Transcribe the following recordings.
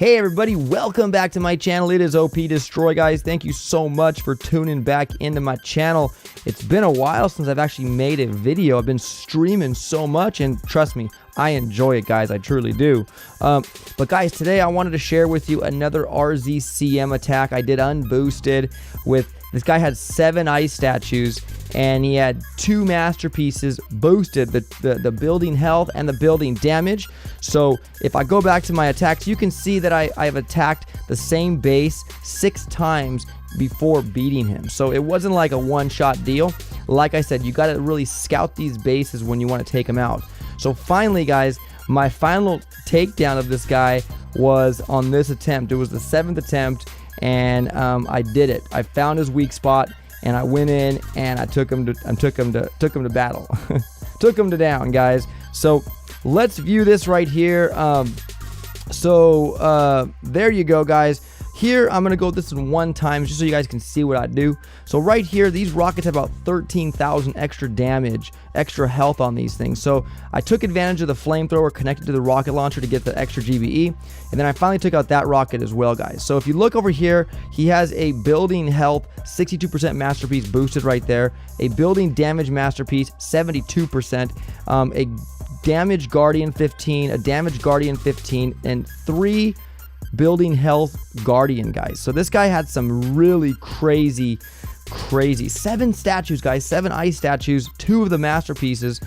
Hey everybody, welcome back to my channel. It is OP Destroy, guys. Thank you so much for tuning back into my channel. It's been a while since I've actually made a video. I've been streaming so much, and trust me, I enjoy it, guys. I truly do. But guys, today I wanted to share with you another Rzcm attack. I did Unboosted with this guy. Had 7 ice statues, and he had 2 masterpieces boosted, the building health and the building damage. So if I go back to my attacks, you can see that I've attacked the same base 6 times before beating him. So it wasn't like a one-shot deal. Like I said, you got to really scout these bases when you want to take them out. So finally, guys, my final takedown of this guy was on this attempt. It was the 7th attempt, and I did it. I found his weak spot, and I went in and I took him to battle. Took him to down, guys. So let's view this right here. There you go, guys. Here, I'm going to go this in one time just so you guys can see what I do. So right here, these rockets have about 13,000 extra damage, extra health on these things. So I took advantage of the flamethrower connected to the rocket launcher to get the extra GBE. And then I finally took out that rocket as well, guys. So if you look over here, he has a building health 62% masterpiece boosted right there. A building damage masterpiece 72%. A damage guardian 15, a damage guardian 15, and 3 building health guardian, guys. So this guy had some really crazy 7 statues, guys. 7 ice statues. 2 of the masterpieces,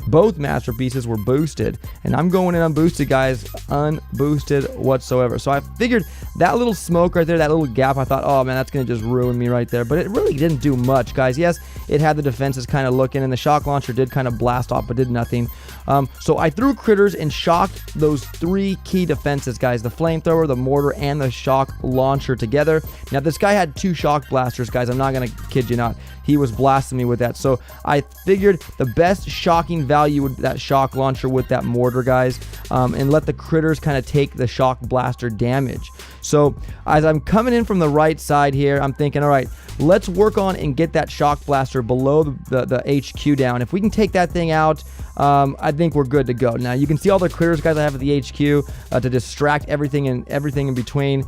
both masterpieces were boosted, and I'm going in unboosted, guys. Unboosted whatsoever. So I figured that little smoke right there, that little gap, I thought, oh man, that's gonna just ruin me right there. But it really didn't do much, guys. Yes, it had the defenses kind of looking, and the shock launcher did kind of blast off, but did nothing. So I threw critters and shocked those 3 key defenses, guys. The flamethrower, the mortar, and the shock launcher together. Now this guy had 2 shock blasters, guys. I'm not gonna kid you not. He was blasting me with that. So I figured the best shocking value with that shock launcher with that mortar, guys, and let the critters kind of take the shock blaster damage. So as I'm coming in from the right side here, I'm thinking, all right, let's work on and get that shock blaster below the HQ down. If we can take that thing out, I think we're good to go. Now you can see all the critters, guys, I have at the HQ to distract everything in between.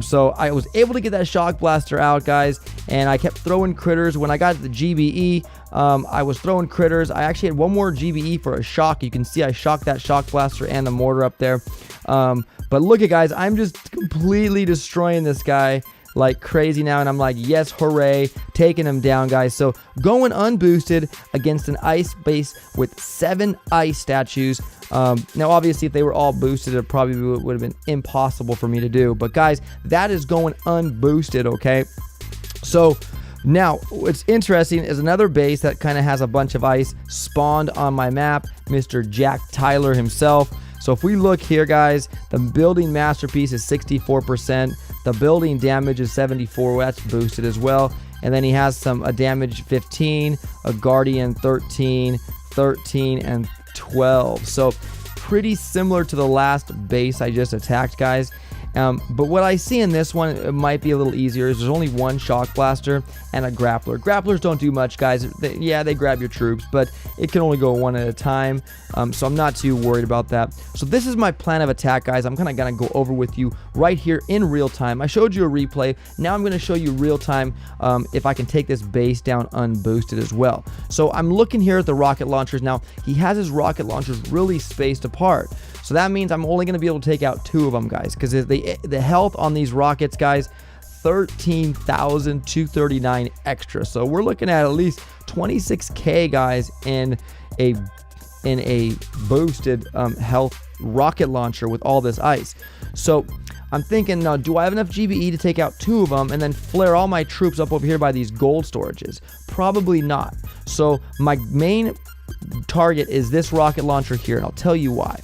So I was able to get that shock blaster out, guys, and I kept throwing critters. When I got the GBE, I was throwing critters. I actually had 1 more GBE for a shock. You can see I shocked that shock blaster and the mortar up there. But look at, guys, I'm just completely destroying this guy like crazy now, and I'm like, yes, hooray, taking him down, guys. So going unboosted against an ice base with 7 ice statues. Now obviously if they were all boosted, it probably would have been impossible for me to do, but guys, that is going unboosted. Okay, so now what's interesting is another base that kind of has a bunch of ice spawned on my map, Mr. Jack Tyler himself. So if we look here, guys, the building masterpiece is 64%. The building damage is 74. That's boosted as well. And then he has a damage 15, a guardian 13, 13, and 12. So pretty similar to the last base I just attacked, guys. But what I see in this one, it might be a little easier, is there's only 1 shock blaster and a grappler. Grapplers don't do much, guys. They grab your troops, but it can only go 1 at a time. So I'm not too worried about that. So this is my plan of attack, guys. I'm kind of going to go over with you right here in real time. I showed you a replay. Now I'm going to show you real time if I can take this base down unboosted as well. So I'm looking here at the rocket launchers. Now he has his rocket launchers really spaced apart. So that means I'm only going to be able to take out 2 of them, guys, because the health on these rockets, guys, 13,239 extra. So we're looking at least 26k, guys, in a boosted health rocket launcher with all this ice. So I'm thinking, now, do I have enough GBE to take out 2 of them and then flare all my troops up over here by these gold storages? Probably not. So my main target is this rocket launcher here, and I'll tell you why.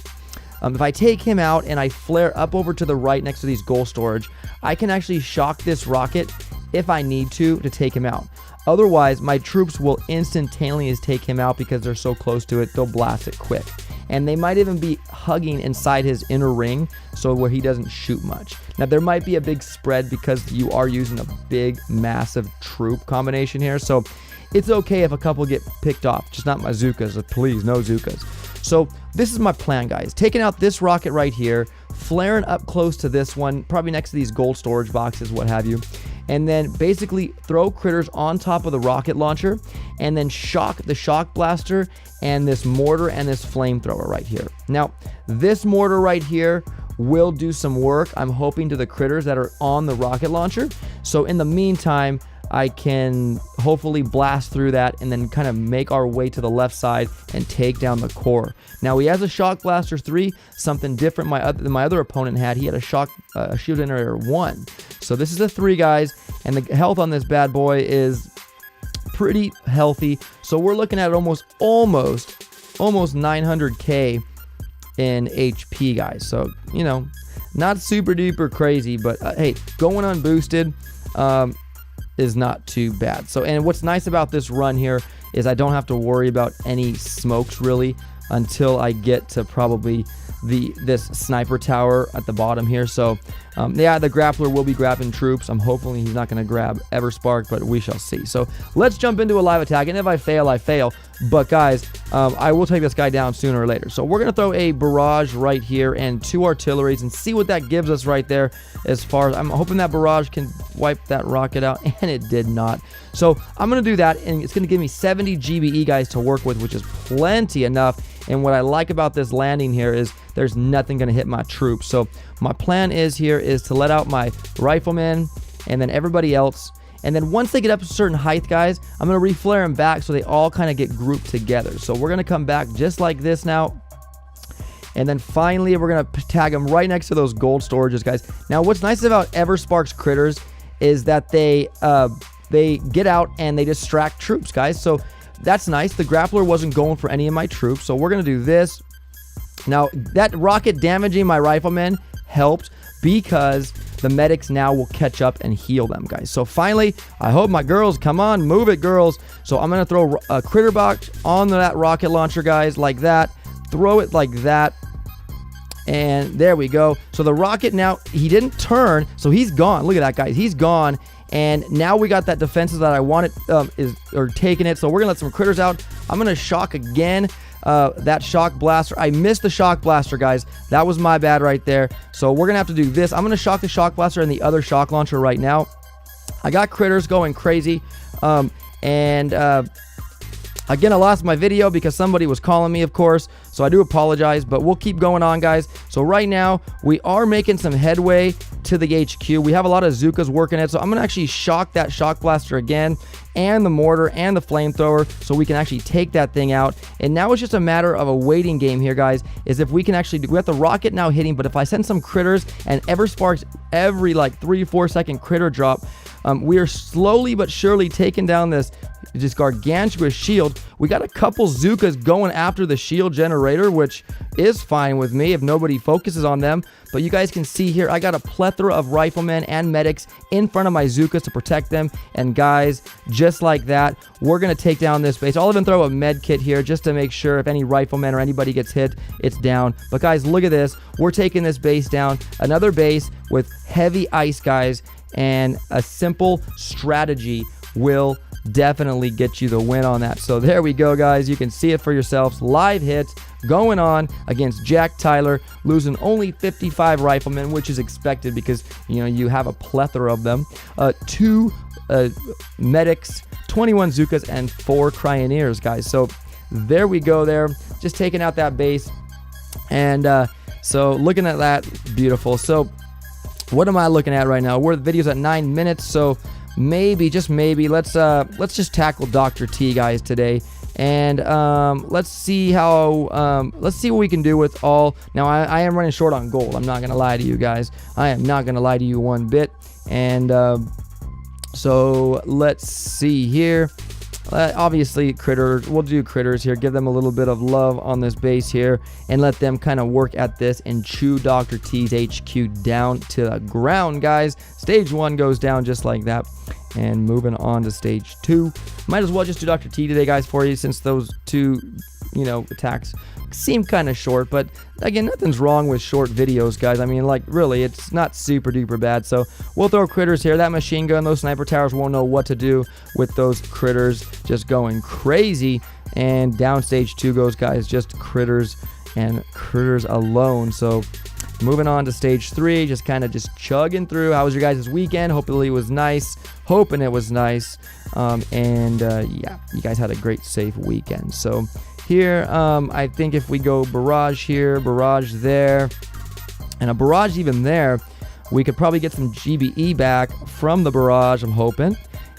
If I take him out and I flare up over to the right next to these gold storage, I can actually shock this rocket if I need to take him out. Otherwise, my troops will instantaneously take him out because they're so close to it. They'll blast it quick. And they might even be hugging inside his inner ring, so where he doesn't shoot much. Now, there might be a big spread because you are using a big, massive troop combination here. So it's okay if a couple get picked off, just not my Zookas. Please, no Zookas. So this is my plan, guys. Taking out this rocket right here, flaring up close to this one, probably next to these gold storage boxes, what have you. And then basically throw critters on top of the rocket launcher and then shock the shock blaster and this mortar and this flamethrower right here. Now, this mortar right here will do some work, I'm hoping, to the critters that are on the rocket launcher. So in the meantime, I can hopefully blast through that and then kind of make our way to the left side and take down the core. Now, he has a Shock Blaster 3, something different than my other opponent had. He had a Shield Generator 1. So this is a 3, guys, and the health on this bad boy is pretty healthy. So we're looking at almost 900k in HP, guys. So, you know, not super duper crazy, but hey, going unboosted is not too bad. So, and what's nice about this run here is I don't have to worry about any smokes really until I get to probably this sniper tower at the bottom here. So yeah, the grappler will be grabbing troops. I'm hoping he's not going to grab Everspark, but we shall see. So let's jump into a live attack, and if I fail, I fail. But guys, I will take this guy down sooner or later. So we're going to throw a barrage right here and 2 artilleries and see what that gives us right there. As far as I'm hoping that barrage can wipe that rocket out, and it did not. So I'm going to do that, and it's going to give me 70 GBE, guys, to work with, which is plenty enough. And what I like about this landing here is there's nothing going to hit my troops. So my plan is to let out my riflemen and then everybody else. And then once they get up to a certain height, guys, I'm going to reflare them back so they all kind of get grouped together. So we're going to come back just like this now. And then finally, we're going to tag them right next to those gold storages, guys. Now, what's nice about Everspark's critters is that they get out and they distract troops, guys. So that's nice. The grappler wasn't going for any of my troops, so we're going to do this. Now, that rocket damaging my riflemen helped because the medics now will catch up and heal them, guys. So finally, I hope my girls, come on, move it, girls. So I'm going to throw a critter box on that rocket launcher, guys, like that. Throw it like that. And there we go. So the rocket now, he didn't turn, so he's gone. Look at that, guys. He's gone. And now we got that defenses that I wanted taking it. So we're going to let some critters out. I'm going to shock again that shock blaster. I missed the shock blaster, guys. That was my bad right there. So we're going to have to do this. I'm going to shock the shock blaster and the other shock launcher right now. I got critters going crazy. Again, I lost my video because somebody was calling me, of course, so I do apologize, but we'll keep going on, guys. So right now, we are making some headway to the HQ. We have a lot of Zookas working it, so I'm going to actually shock that shock blaster again, and the mortar, and the flamethrower, so we can actually take that thing out. And now it's just a matter of a waiting game here, guys, is if we can actually do, we have the rocket now hitting, but if I send some critters, and Eversparks every, like, 3-4 second critter drop, we are slowly but surely taking down this gargantuous shield. We got a couple Zookas going after the shield generator, which is fine with me if nobody focuses on them. But you guys can see here, I got a plethora of riflemen and medics in front of my Zookas to protect them. And guys, just like that, we're going to take down this base. I'll even throw a med kit here just to make sure if any riflemen or anybody gets hit, it's down. But guys, look at this. We're taking this base down. Another base with heavy ice, guys. And a simple strategy will definitely get you the win on that. So there we go, guys. You can see it for yourselves. Live hit going on against Jack Tyler, losing only 55 riflemen, which is expected because, you know, you have a plethora of them. 2 medics, 21 Zookas, and 4 Cryoneers, guys. So there we go there. Just taking out that base. And so looking at that, beautiful. So what am I looking at right now? The video's at 9 minutes, so maybe, just maybe, let's just tackle Dr. T, guys, today. And let's see what we can do with all. Now, I am running short on gold. I'm not going to lie to you guys. I am not going to lie to you one bit. And so let's see here. Obviously, critters. We'll do critters here. Give them a little bit of love on this base here, and let them kind of work at this and chew Dr. T's HQ down to the ground, guys. Stage 1 goes down just like that. And moving on to stage 2. Might as well just do Dr. T today, guys, for you, since those 2, you know, attacks seem kind of short. But again, nothing's wrong with short videos, guys. I mean, like, really, it's not super duper bad. So we'll throw critters here. That machine gun, those sniper towers won't know what to do with those critters just going crazy. And down stage 2 goes, guys, just critters and critters alone. So moving on to stage 3, just kind of just chugging through. How was your guys' weekend? Hopefully it was nice. Hoping it was nice. Yeah, you guys had a great, safe weekend. So here, I think if we go barrage here, barrage there, and a barrage even there, we could probably get some GBE back from the barrage, I'm hoping.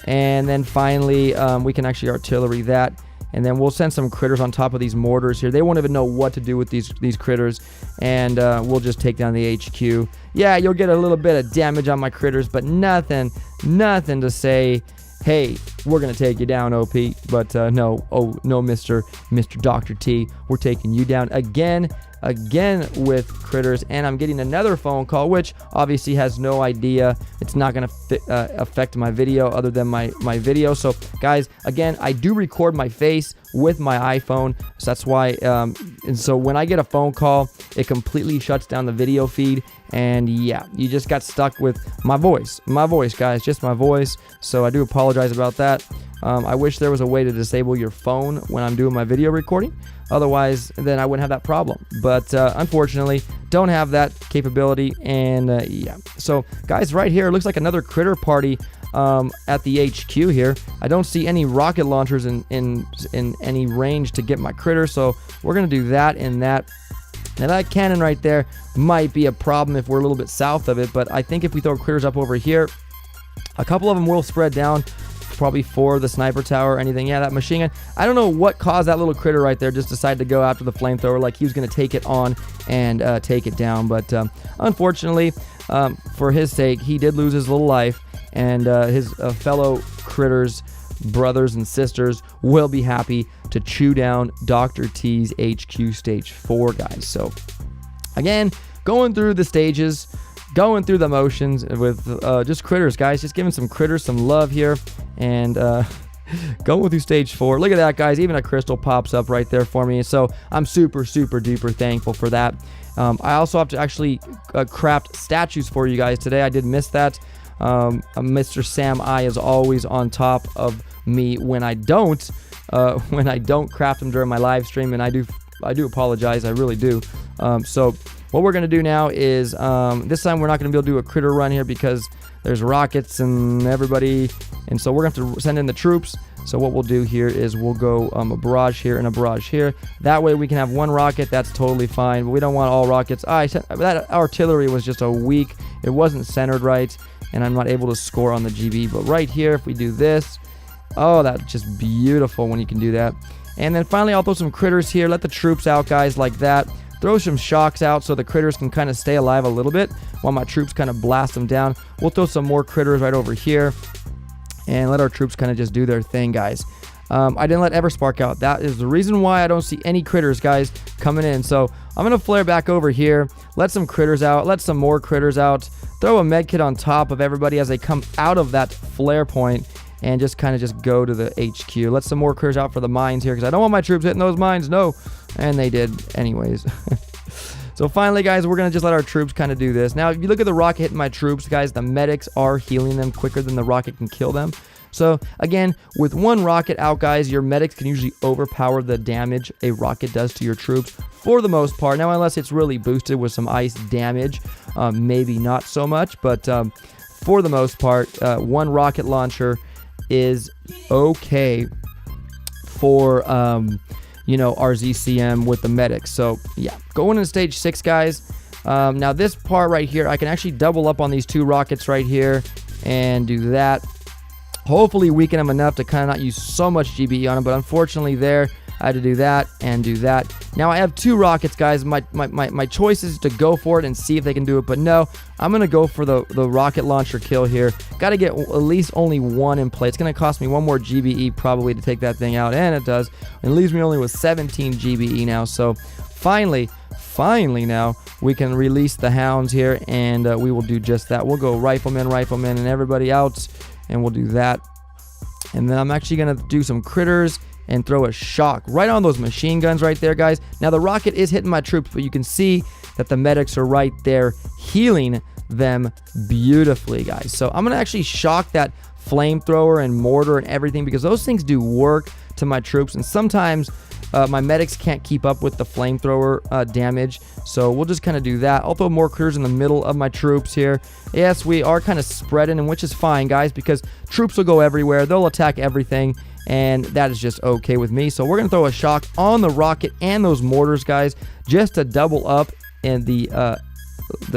And then finally, we can actually artillery that. And then we'll send some critters on top of these mortars here. They won't even know what to do with these critters. And we'll just take down the HQ. Yeah, you'll get a little bit of damage on my critters, but nothing to say, hey, we're going to take you down, OP. But no, Mr. Dr. T, we're taking you down again with critters. And I'm getting another phone call, which obviously has no idea. It's not going to affect my video other than my video. So guys, again, I do record my face with my iPhone, so that's why and so when I get a phone call, it completely shuts down the video feed. And yeah, you just got stuck with my voice guys, just my voice. So I do apologize about that. I wish there was a way to disable your phone when I'm doing my video recording. Otherwise, then I wouldn't have that problem. But unfortunately, don't have that capability. And yeah, so guys, right here, it looks like another critter party at the HQ here. I don't see any rocket launchers in any range to get my critter. So we're going to do that and that. Now that cannon right there might be a problem if we're a little bit south of it. But I think if we throw critters up over here, a couple of them will spread down. Probably for the sniper tower or anything. Yeah, that machine gun. I don't know what caused that little critter right there just decide to go after the flamethrower like he was going to take it on and take it down. But unfortunately, for his sake, he did lose his little life, and his fellow critters, brothers and sisters, will be happy to chew down Dr. T's HQ stage 4, guys. So again, going through the stages, going through the motions with just critters, guys. Just giving some critters some love here. And going through stage 4. Look at that, guys. Even a crystal pops up right there for me. So I'm super duper thankful for that. I also have to actually craft statues for you guys today. I did miss that. Mr. Sam I is always on top of me when I don't craft them during my live stream. And I do apologize. I really do. So what we're going to do now is, this time we're not going to be able to do a critter run here because there's rockets and everybody, and so we're going to have to send in the troops. So what we'll do here is we'll go a barrage here and a barrage here. That way we can have one rocket. That's totally fine, but we don't want all rockets. That artillery was just a weak. It wasn't centered right, and I'm not able to score on the GB. But right here, if we do this, oh, that's just beautiful when you can do that. And then finally, I'll throw some critters here. Let the troops out, guys, like that. Throw some shocks out so the critters can kind of stay alive a little bit while my troops kind of blast them down. We'll throw some more critters right over here and let our troops kind of just do their thing, guys. I didn't let Everspark out. That is the reason why I don't see any critters, guys, coming in. So I'm going to flare back over here, let some critters out, let some more critters out, throw a medkit on top of everybody as they come out of that flare point, and just kind of just go to the HQ. Let some more critters out for the mines here because I don't want my troops hitting those mines. No. And they did anyways. So finally, guys, we're going to just let our troops kind of do this. Now, if you look at the rocket hitting my troops, guys, the medics are healing them quicker than the rocket can kill them. So again, with one rocket out, guys, your medics can usually overpower the damage a rocket does to your troops for the most part. Now, unless it's really boosted with some ice damage, maybe not so much. But for the most part, one rocket launcher is okay for Rzcm with the medics. So yeah, going into stage 6, guys. Now this part right here, I can actually double up on these 2 rockets right here and do that. Hopefully weaken them enough to kind of not use so much GBE on them, but unfortunately there I had to do that and do that. Now I have 2 rockets, guys. My choice is to go for it and see if they can do it, but no, I'm gonna go for the rocket launcher kill here. Got to get at least only 1 in play. It's gonna cost me 1 more GBE probably to take that thing out, and it does. It leaves me only with 17 GBE now. So finally now we can release the hounds here, and we will do just that. We'll go riflemen, and everybody out, and we'll do that. And then I'm actually gonna do some critters and throw a shock right on those machine guns right there, guys. Now the rocket is hitting my troops, but you can see that the medics are right there healing them beautifully, guys. So I'm gonna actually shock that flamethrower and mortar and everything because those things do work to my troops, and sometimes my medics can't keep up with the flamethrower damage, so we'll just kind of do that. I'll throw more critters in the middle of my troops here. Yes, we are kind of spreading, and which is fine, guys, because troops will go everywhere. They'll attack everything, and that is just okay with me. So we're going to throw a shock on the rocket and those mortars, guys, just to double up in the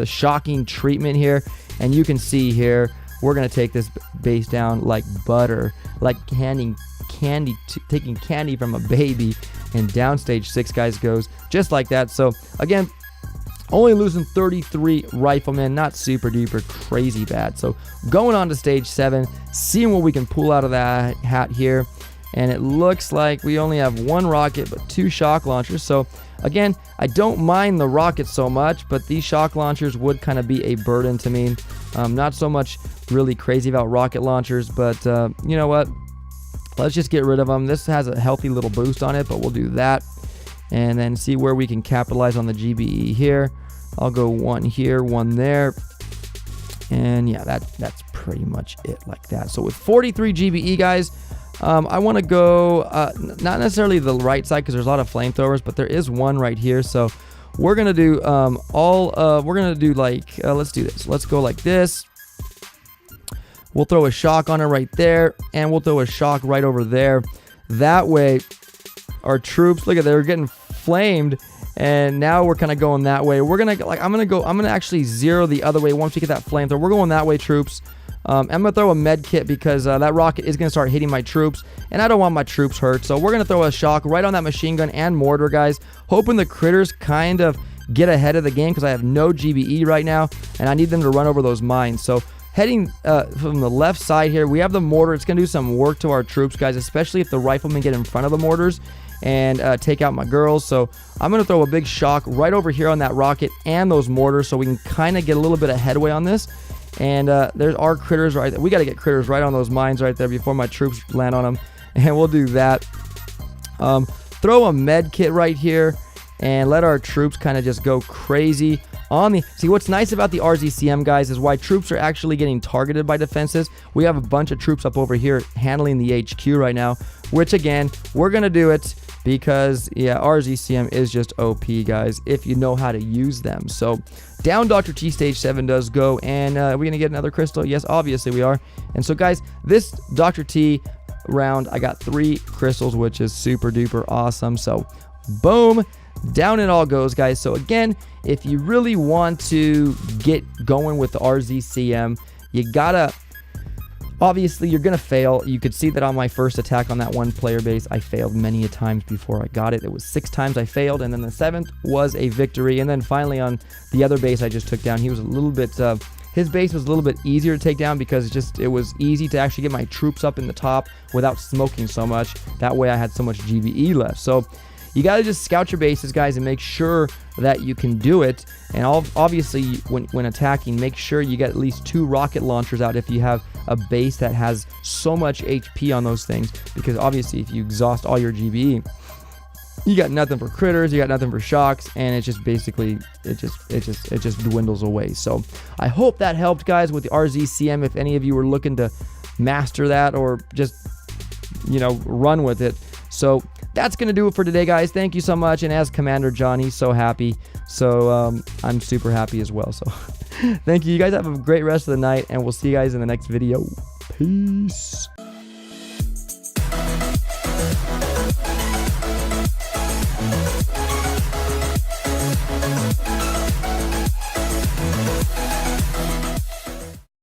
shocking treatment here. And you can see here, we're going to take this base down like butter, like taking candy from a baby. And down stage 6, guys, goes just like that. So again, only losing 33 riflemen, not super duper crazy bad. So going on to stage 7, seeing what we can pull out of that hat here. And it looks like we only have 1 rocket but 2 shock launchers. So again, I don't mind the rockets so much, but these shock launchers would kind of be a burden to me. Not so much really crazy about rocket launchers, but you know what? Let's just get rid of them. This has a healthy little boost on it, but we'll do that. And then see where we can capitalize on the GBE here. I'll go 1 here, 1 there. And yeah, that's pretty much it like that. So with 43 GBE, guys, I want to go not necessarily the right side because there's a lot of flamethrowers, but there is one right here. So we're gonna do we're gonna do like let's do this. Let's go like this. We'll throw a shock on it right there, and we'll throw a shock right over there. That way, our troops, look at, they're getting flamed, and now we're kind of going that way. We're gonna I'm gonna actually zero the other way once we get that flamethrower. We're going that way, troops. I'm gonna throw a med kit because that rocket is gonna start hitting my troops, and I don't want my troops hurt. So we're gonna throw a shock right on that machine gun and mortar, guys, hoping the critters kind of get ahead of the game because I have no GBE right now, and I need them to run over those mines. So heading from the left side here, we have the mortar. It's going to do some work to our troops, guys, especially if the riflemen get in front of the mortars and take out my girls. So I'm going to throw a big shock right over here on that rocket and those mortars so we can kind of get a little bit of headway on this. And there's our critters right there. We got to get critters right on those mines right there before my troops land on them. And we'll do that. Throw a med kit right here and let our troops kind of just go crazy on the... See, what's nice about the Rzcm, guys, is why troops are actually getting targeted by defenses. We have a bunch of troops up over here handling the HQ right now, which, again, we're going to do it because, yeah, Rzcm is just OP, guys, if you know how to use them. So, down Dr. T stage 7 does go, and are we going to get another crystal? Yes, obviously we are. And so, guys, this Dr. T round, I got 3 crystals, which is super duper awesome. So, boom. Down it all goes, guys. So again, if you really want to get going with the Rzcm, you gotta, obviously you're gonna fail. You could see that on my first attack on that 1 player base, I failed many a times before I got it. It was 6 times I failed, and then the 7th was a victory. And then finally on the other base I just took down, he was a little bit his base was a little bit easier to take down because it was easy to actually get my troops up in the top without smoking so much. That way I had so much GBE left. So you got to just scout your bases, guys, and make sure that you can do it. And obviously, when attacking, make sure you get at least 2 rocket launchers out if you have a base that has so much HP on those things. Because obviously, if you exhaust all your GBE, you got nothing for critters, you got nothing for shocks, and it just basically, it just dwindles away. So I hope that helped, guys, with the Rzcm. If any of you were looking to master that or just, you know, run with it. So that's going to do it for today, guys. Thank you so much. And as Commander John, he's so happy. So I'm super happy as well. So thank you. You guys have a great rest of the night, and we'll see you guys in the next video. Peace.